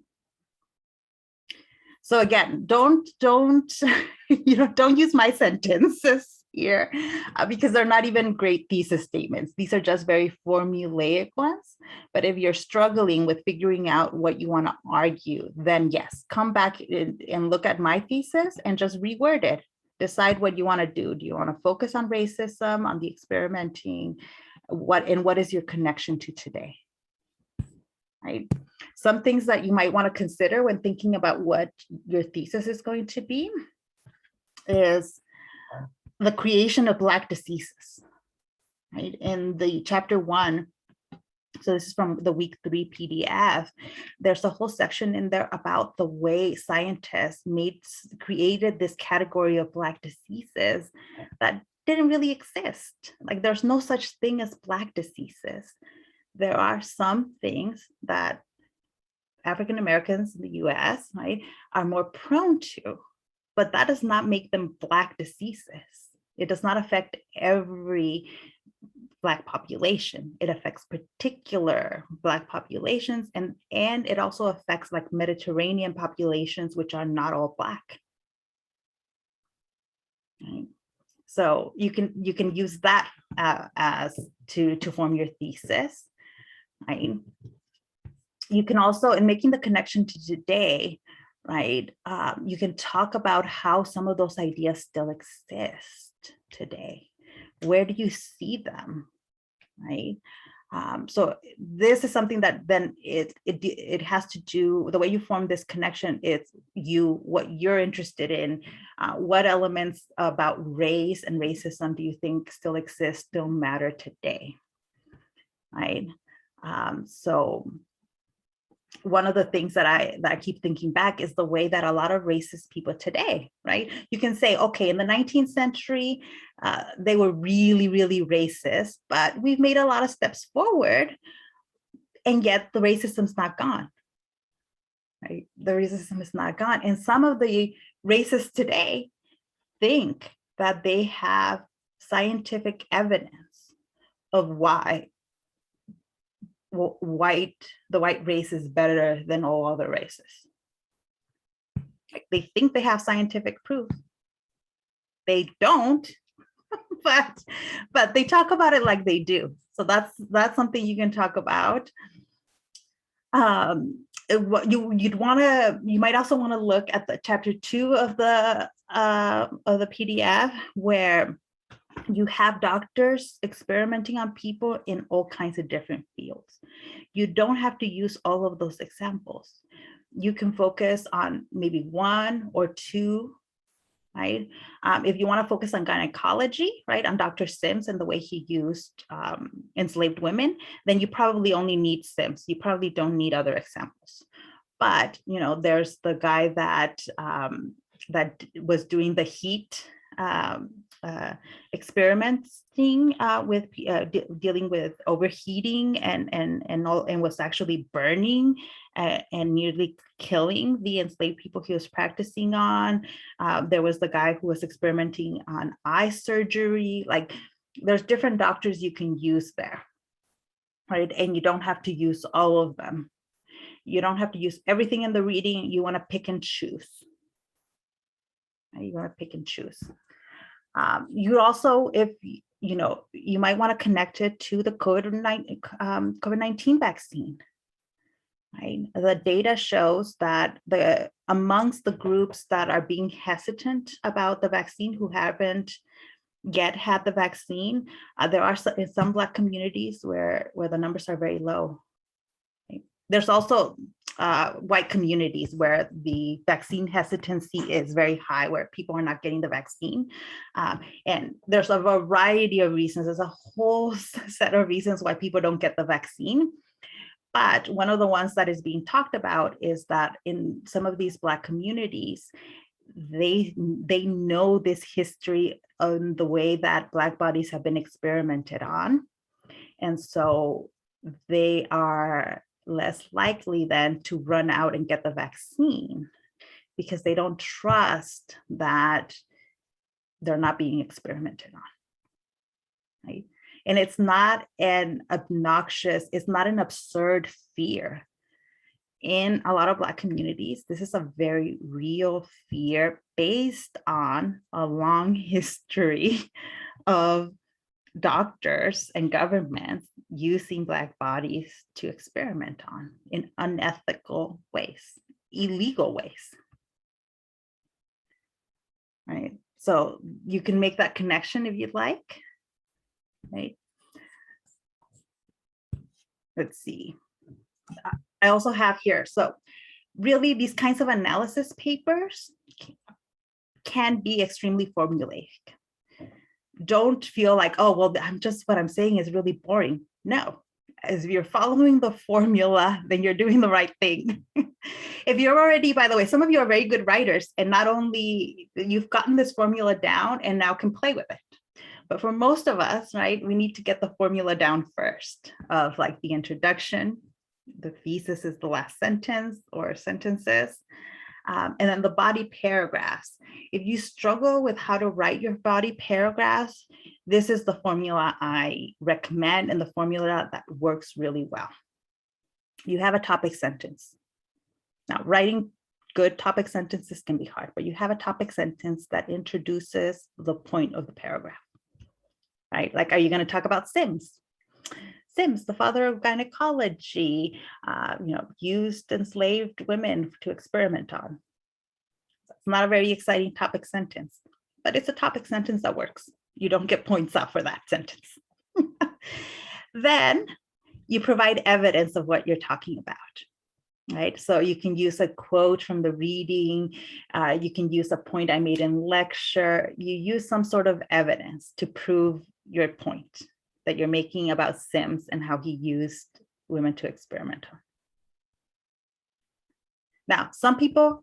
[SPEAKER 1] So again, don't don't use my sentences here because they're not even great thesis statements. These are just very formulaic ones. But if you're struggling with figuring out what you want to argue, then yes, come back and look at my thesis and just reword it. Decide what you want to do. Do you want to focus on racism, on the experimenting? What is your connection to today? Right? Some things that you might want to consider when thinking about what your thesis is going to be is the creation of Black diseases, right? In the chapter 1, so this is from the week 3 PDF, there's a whole section in there about the way scientists created this category of Black diseases that didn't really exist. Like there's no such thing as Black diseases. There are some things that African Americans in the US, right, are more prone to, but that does not make them Black diseases. It does not affect every Black population. It affects particular Black populations, and it also affects like Mediterranean populations, which are not all Black. Right? So you can use that as to form your thesis, right? You can also, in making the connection to today, right, you can talk about how some of those ideas still exist today. Where do you see them, right? So this is something that then it has to do, the way you form this connection, it's what you're interested in, what elements about race and racism do you think still exist, still matter today, right? So one of the things that I keep thinking back is the way that a lot of racist people today, right? You can say, okay, in the 19th century, they were really, really racist, but we've made a lot of steps forward, and yet the racism's not gone, right? The racism is not gone. And some of the racists today think that they have scientific evidence of why the white race is better than all other races. Like they think they have scientific proof. They don't, but they talk about it like they do. So that's something you can talk about. What you might also want to look at the chapter 2 of the PDF, where you have doctors experimenting on people in all kinds of different fields. You don't have to use all of those examples. You can focus on maybe 1 or 2, right? If you want to focus on gynecology, right, on Dr. Sims and the way he used enslaved women, then you probably only need Sims. You probably don't need other examples. But there's the guy that was doing the heat experimenting with dealing with overheating and was actually burning and nearly killing the enslaved people he was practicing on. There was the guy who was experimenting on eye surgery. Like there's different doctors you can use there, right? And you don't have to use all of them. You don't have to use everything in the reading. You want to pick and choose. You want to pick and choose. You also, if you know, you might want to connect it to the COVID-19 vaccine. Right? The data shows that amongst the groups that are being hesitant about the vaccine, who haven't yet had the vaccine, there are in some Black communities where the numbers are very low. Right? There's also white communities where the vaccine hesitancy is very high, where people are not getting the vaccine. And there's a variety of reasons. There's a whole set of reasons why people don't get the vaccine. But one of the ones that is being talked about is that in some of these Black communities, they know this history on the way that Black bodies have been experimented on. And so they are less likely then to run out and get the vaccine because they don't trust that they're not being experimented on, right? And it's not an obnoxious, it's not an absurd fear. In a lot of Black communities, this is a very real fear based on a long history of doctors and governments using Black bodies to experiment on in unethical ways, illegal ways. Right? So you can make that connection if you'd like. Right? Let's see. I also have here, so really these kinds of analysis papers can be extremely formulaic. Don't feel like, oh, well, what I'm saying is really boring. No, as you're following the formula, then you're doing the right thing. If you're already, by the way, some of you are very good writers, and not only you've gotten this formula down and now can play with it. But for most of us, right, we need to get the formula down first of like the introduction, the thesis is the last sentence or sentences, and then the body paragraphs. If you struggle with how to write your body paragraphs, this is the formula I recommend and the formula that works really well. You have a topic sentence. Now, writing good topic sentences can be hard, but you have a topic sentence that introduces the point of the paragraph, right? Like, are you going to talk about Sims? Sims, the father of gynecology, used enslaved women to experiment on. It's not a very exciting topic sentence, but it's a topic sentence that works. You don't get points off for that sentence. Then you provide evidence of what you're talking about, right? So you can use a quote from the reading, you can use a point I made in lecture, you use some sort of evidence to prove your point that you're making about Sims and how he used women to experiment on. Now, some people,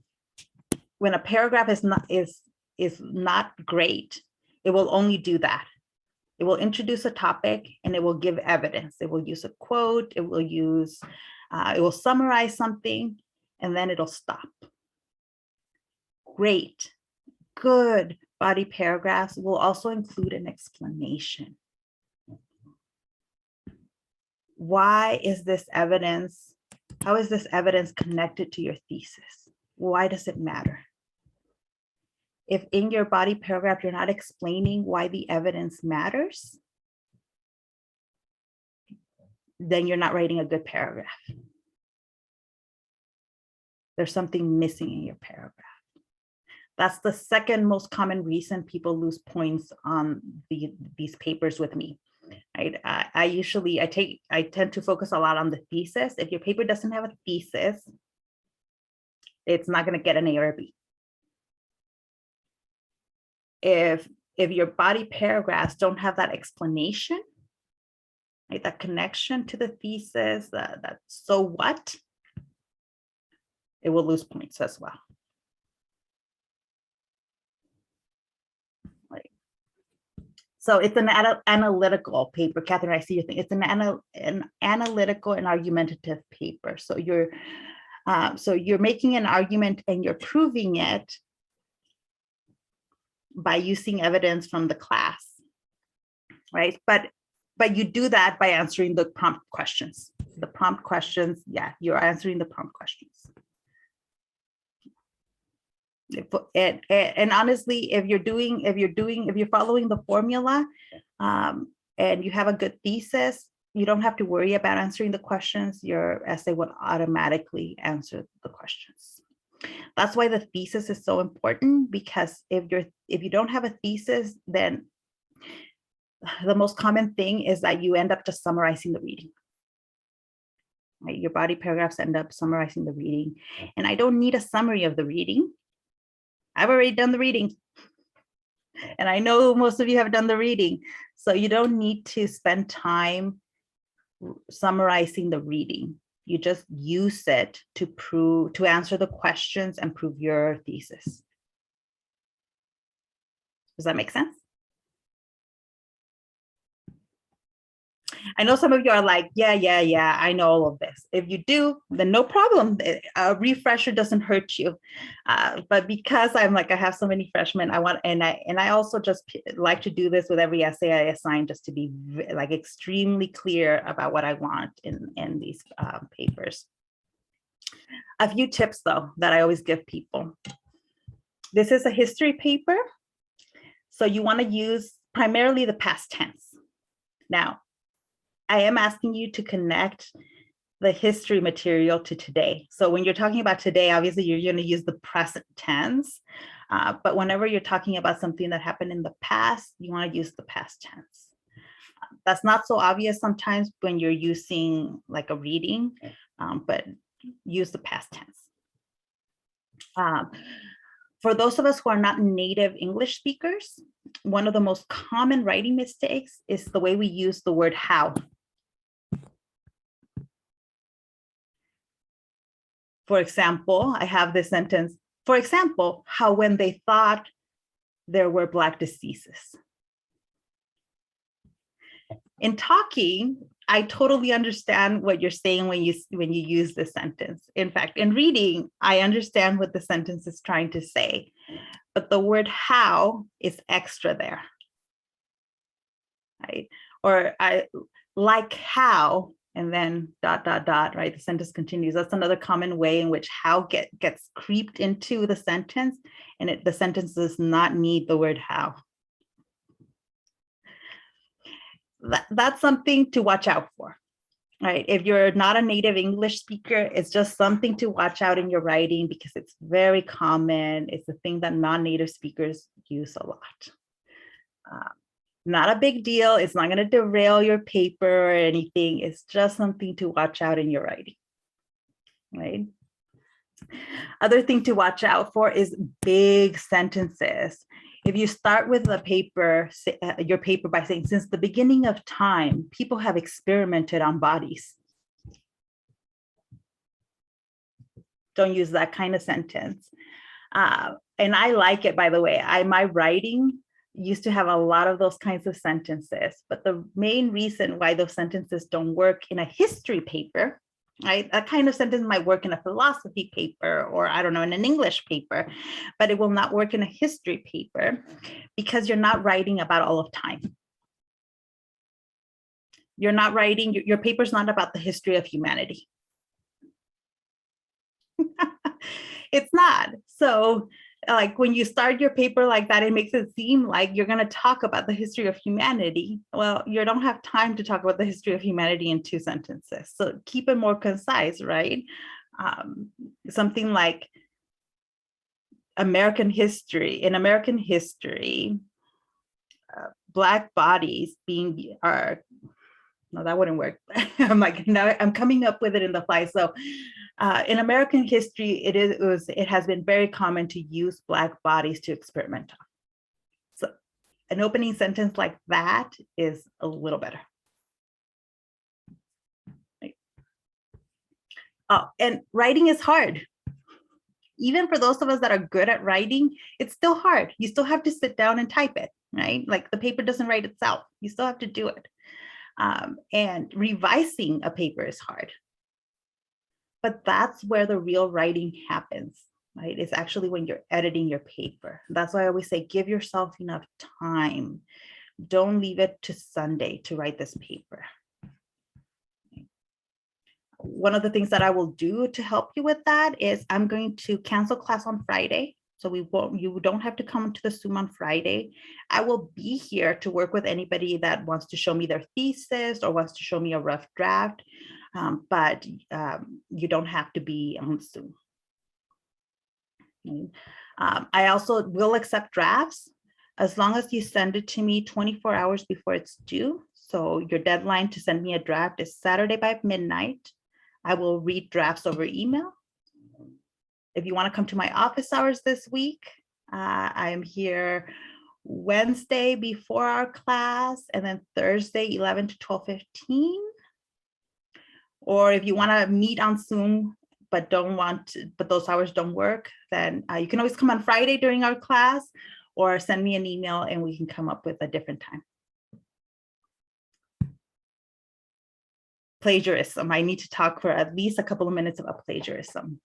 [SPEAKER 1] when a paragraph is not great, it will only do that. It will introduce a topic and it will give evidence. It will use a quote, it will summarize something, and then it'll stop. Great, good body paragraphs will also include an explanation. Why is this evidence? How is this evidence connected to your thesis? Why does it matter? If in your body paragraph, you're not explaining why the evidence matters, then you're not writing a good paragraph. There's something missing in your paragraph. That's the second most common reason people lose points on these papers with me. Right? I tend to focus a lot on the thesis. If your paper doesn't have a thesis, it's not going to get an A or a B. If your body paragraphs don't have that explanation, right, that connection to the thesis, that so what, it will lose points as well. So it's an analytical paper. Catherine, I see your thing. It's an analytical and argumentative paper. So you're making an argument and you're proving it by using evidence from the class, right? But you do that by answering the prompt questions. The prompt questions, yeah, you're answering the prompt questions. And honestly, if you're following the formula, and you have a good thesis, you don't have to worry about answering the questions. Your essay will automatically answer the questions. That's why the thesis is so important, because if you don't have a thesis, then the most common thing is that you end up just summarizing the reading. Right? Your body paragraphs end up summarizing the reading. And I don't need a summary of the reading. I've already done the reading. And I know most of you have done the reading. So you don't need to spend time summarizing the reading. You just use it to answer the questions and prove your thesis. Does that make sense? I know some of you are like, yeah, I know all of this. If you do, then no problem. A refresher doesn't hurt you. But because I have so many freshmen, I also just like to do this with every essay I assign, just to be like extremely clear about what I want in these papers. A few tips though that I always give people. This is a history paper, so you want to use primarily the past tense. Now, I am asking you to connect the history material to today. So when you're talking about today, obviously you're going to use the present tense, but whenever you're talking about something that happened in the past, you want to use the past tense. That's not so obvious sometimes when you're using like a reading, but use the past tense. For those of us who are not native English speakers, one of the most common writing mistakes is the way we use the word how. For example, I have this sentence, for example, how when they thought there were Black diseases. In talking, I totally understand what you're saying when you use this sentence. In fact, in reading, I understand what the sentence is trying to say, but the word how is extra there, right? Or I like how, and then ... right? The sentence continues. That's another common way in which how gets creeped into the sentence, and the sentence does not need the word how. That's something to watch out for, right? If you're not a native English speaker, it's just something to watch out in your writing, because it's very common. It's a thing that non-native speakers use a lot. Not a big deal. It's not going to derail your paper or anything. It's just something to watch out in your writing, right? Other thing to watch out for is big sentences. If you start with the paper, your paper by saying, since the beginning of time, people have experimented on bodies. Don't use that kind of sentence. And I like it, by the way. My writing used to have a lot of those kinds of sentences, but the main reason why those sentences don't work in a history paper, right? That kind of sentence might work in a philosophy paper, or I don't know, in an English paper, but it will not work in a history paper because you're not writing about all of time. You're not writing, your paper's not about the history of humanity. It's not. So like when you start your paper like that, it makes it seem like you're going to talk about the history of humanity. Well, you don't have time to talk about the history of humanity in 2 sentences. So keep it more concise, right? Something like American history. In American history, Black bodies no, that wouldn't work. I'm like, no, I'm coming up with it in the fly. So in American history, it has been very common to use Black bodies to experiment on. So an opening sentence like that is a little better. Right. Oh, and writing is hard. Even for those of us that are good at writing, it's still hard. You still have to sit down and type it, right? Like the paper doesn't write itself. You still have to do it. And revising a paper is hard. But that's where the real writing happens, right? It's actually when you're editing your paper. That's why I always say, give yourself enough time. Don't leave it to Sunday to write this paper. One of the things that I will do to help you with that is I'm going to cancel class on Friday. So you don't have to come to the Zoom on Friday. I will be here to work with anybody that wants to show me their thesis or wants to show me a rough draft, but you don't have to be on Zoom. I also will accept drafts as long as you send it to me 24 hours before it's due. So your deadline to send me a draft is Saturday by midnight. I will read drafts over email. If you want to come to my office hours this week, I am here Wednesday before our class and then Thursday 11 to 12:15. Or if you want to meet on Zoom but those hours don't work, then you can always come on Friday during our class or send me an email and we can come up with a different time. Plagiarism. I need to talk for at least a couple of minutes about plagiarism.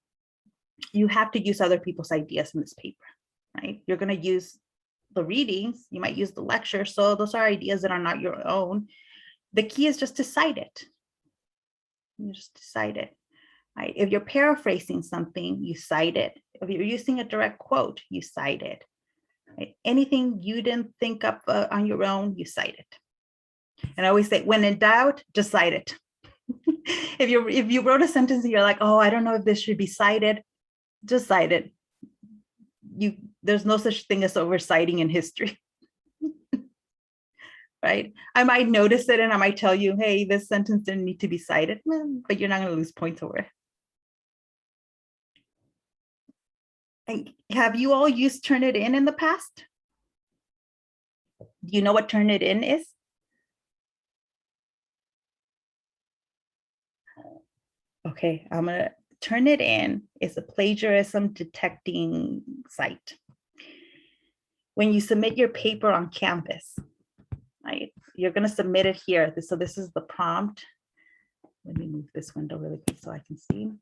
[SPEAKER 1] You have to use other people's ideas in this paper, right? You're going to use the readings, you might use the lecture. So those are ideas that are not your own. The key is just to cite it. You just cite it. Right? If you're paraphrasing something, you cite it. If you're using a direct quote, you cite it. Right? Anything you didn't think up on your own, you cite it. And I always say, when in doubt, just cite it. If you wrote a sentence and you're like, oh, I don't know if this should be cited, just cite it. There's no such thing as oversighting in history. Right? I might notice it and I might tell you, hey, this sentence didn't need to be cited, but you're not going to lose points over it. And have you all used Turnitin in the past? Do you know what Turnitin is? Okay, I'm gonna Turnitin is a plagiarism detecting site. When you submit your paper on Canvas, right? You're gonna submit it here. So this is the prompt. Let me move this window really quick so I can see.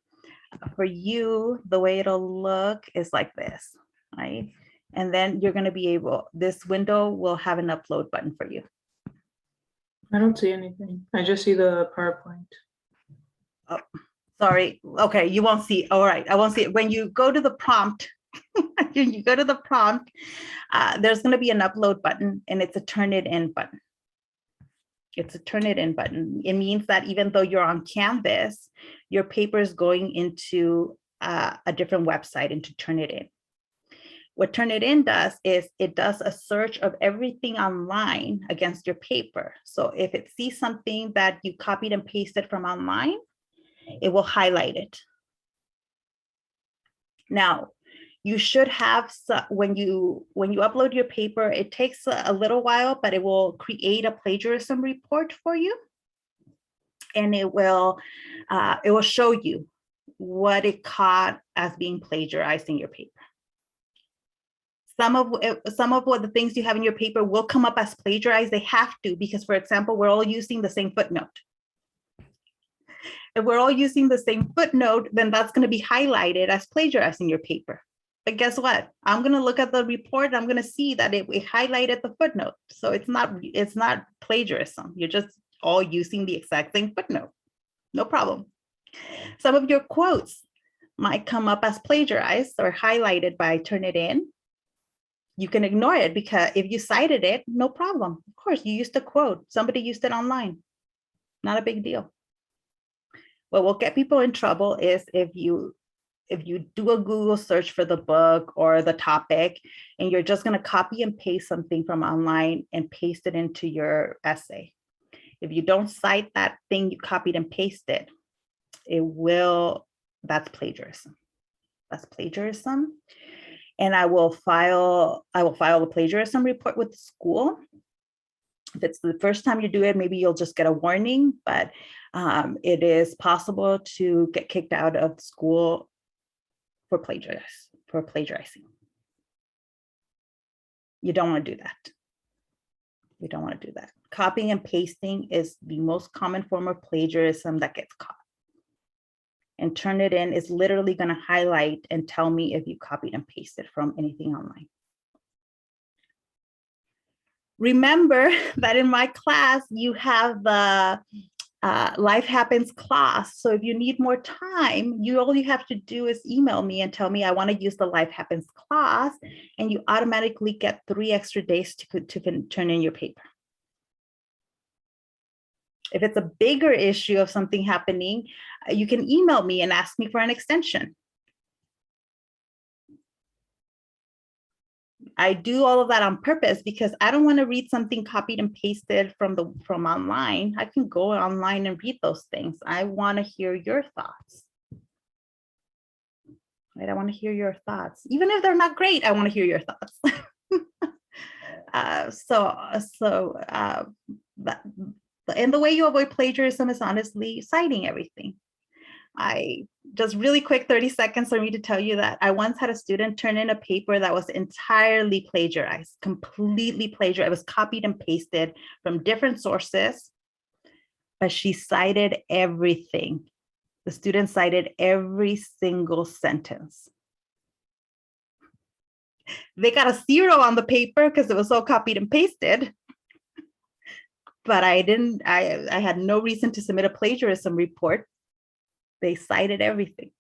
[SPEAKER 1] For you, the way it'll look is like this, right? And then you're gonna be able, this window will have an upload button for you.
[SPEAKER 7] I don't see anything. I just see the PowerPoint.
[SPEAKER 1] Oh, sorry. Okay, you won't see. All right, I won't see it. When you go to the prompt, there's going to be an upload button, and it's a Turnitin button. It's a Turnitin button. It means that even though you're on Canvas, your paper is going into a different website, into Turnitin. What Turnitin does is it does a search of everything online against your paper. So if it sees something that you copied and pasted from online, it will highlight it. Now, you should have, when you upload your paper, it takes a little while, but it will create a plagiarism report for you. And it will show you what it caught as being plagiarized in your paper. Some of what the things you have in your paper will come up as plagiarized. They have to, because for example, we're all using the same footnote. If we're all using the same footnote, then that's going to be highlighted as plagiarizing your paper. But guess what? I'm going to look at the report. I'm going to see that it highlighted the footnote. So it's not plagiarism. You're just all using the exact same footnote. No problem. Some of your quotes might come up as plagiarized or highlighted by Turnitin. You can ignore it because if you cited it, no problem. Of course, you used a quote. Somebody used it online. Not a big deal. What will get people in trouble is if you do a Google search for the book or the topic, and you're just going to copy and paste something from online and paste it into your essay. If you don't cite that thing you copied and pasted, that's plagiarism. That's plagiarism. And I will file the plagiarism report with the school. If it's the first time you do it, maybe you'll just get a warning, but it is possible to get kicked out of school for plagiarizing. You don't want to do that. You don't want to do that. Copying and pasting is the most common form of plagiarism that gets caught. And Turnitin is literally going to highlight and tell me if you copied and pasted from anything online. Remember that in my class, you have the Life happens class. So if you need more time, all you have to do is email me and tell me I want to use the life happens class, and you automatically get 3 extra days to turn in your paper. If it's a bigger issue of something happening, you can email me and ask me for an extension. I do all of that on purpose because I don't want to read something copied and pasted from online. I can go online and read those things. I want to hear your thoughts. Right? I want to hear your thoughts. Even if they're not great, I want to hear your thoughts. And the way you avoid plagiarism is honestly citing everything. Just really quick, 30 seconds for me to tell you that I once had a student turn in a paper that was entirely plagiarized, completely plagiarized. It was copied and pasted from different sources, but she cited everything. The student cited every single sentence. They got a 0 on the paper because it was all copied and pasted. But I had no reason to submit a plagiarism report. They cited everything.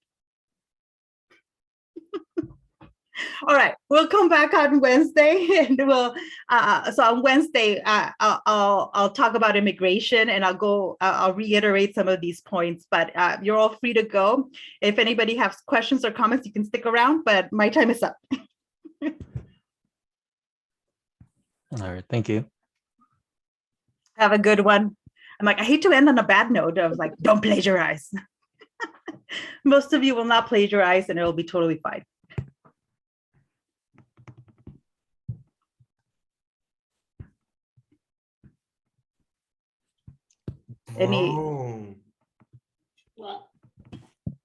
[SPEAKER 1] All right, we'll come back on Wednesday, and so on Wednesday, I'll talk about immigration, and I'll reiterate some of these points. But you're all free to go. If anybody has questions or comments, you can stick around. But my time is up.
[SPEAKER 8] All right, thank you.
[SPEAKER 1] Have a good one. I'm like, I hate to end on a bad note. I was like, don't plagiarize. Most of you will not plagiarize, and it'll be totally fine.
[SPEAKER 6] Bro.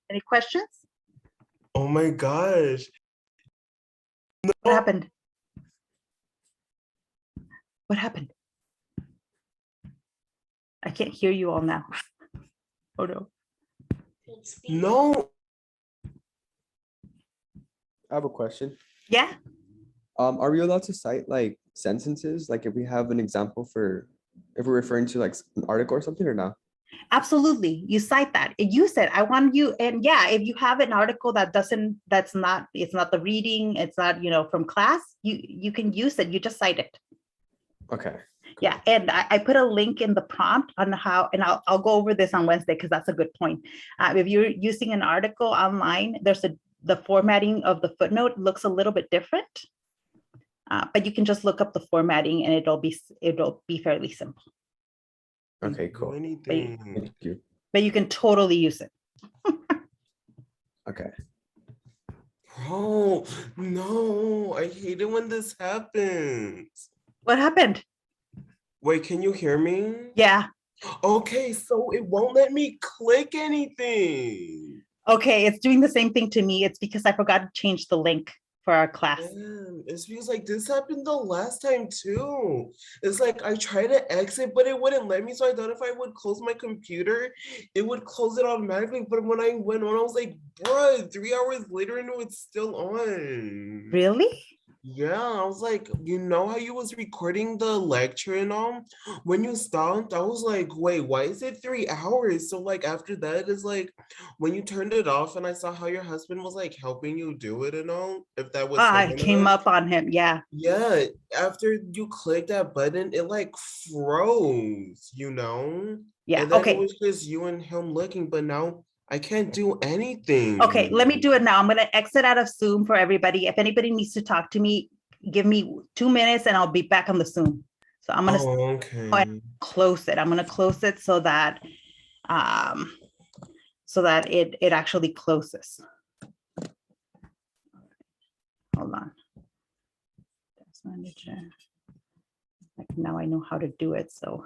[SPEAKER 1] Any questions?
[SPEAKER 6] Oh my gosh. No.
[SPEAKER 1] What happened? What happened? I can't hear you all now. Oh no.
[SPEAKER 6] No.
[SPEAKER 9] I have a question.
[SPEAKER 1] Yeah.
[SPEAKER 9] Are we allowed to cite like sentences? Like if we have an example if we're referring to like an article or something, or no?
[SPEAKER 1] Absolutely. You cite that. You said, I want you, and yeah, if you have an article it's not the reading, it's not, from class, you can use it. You just cite it.
[SPEAKER 9] Okay.
[SPEAKER 1] Yeah, and I put a link in the prompt on how, and I'll go over this on Wednesday because that's a good point. If you're using an article online, the formatting of the footnote looks a little bit different, but you can just look up the formatting and it'll be fairly simple.
[SPEAKER 9] Okay, cool. Thank you.
[SPEAKER 1] But you can totally use it.
[SPEAKER 9] Okay.
[SPEAKER 6] Bro, no, I hate it when this happens.
[SPEAKER 1] What happened?
[SPEAKER 6] Wait, can you hear me?
[SPEAKER 1] Yeah.
[SPEAKER 6] Okay, so it won't let me click anything.
[SPEAKER 1] Okay, it's doing the same thing to me. It's because I forgot to change the link for our class.
[SPEAKER 6] Man, it feels like this happened the last time too. It's like I tried to exit, but it wouldn't let me. So I thought if I would close my computer, it would close it automatically. But when I went on, I was like, bruh, 3 hours later, and it's still on.
[SPEAKER 1] Really?
[SPEAKER 6] Yeah, I was like, how you was recording the lecture and all? When you stopped, I was like, wait, why is it 3 hours? So like after that is like when you turned it off and I saw how your husband was like helping you do it and all, if that was
[SPEAKER 1] I came up on him. Yeah.
[SPEAKER 6] Yeah, after you click that button, it like froze,
[SPEAKER 1] Yeah.
[SPEAKER 6] And then
[SPEAKER 1] Okay.
[SPEAKER 6] it was just you and him looking, but now I can't do anything.
[SPEAKER 1] Okay, let me do it now. I'm going to exit out of Zoom for everybody. If anybody needs to talk to me, give me 2 minutes and I'll be back on the Zoom. So I'm going to close it. I'm going to close it so that it actually closes. Hold on. Task manager. Like now I know how to do it. So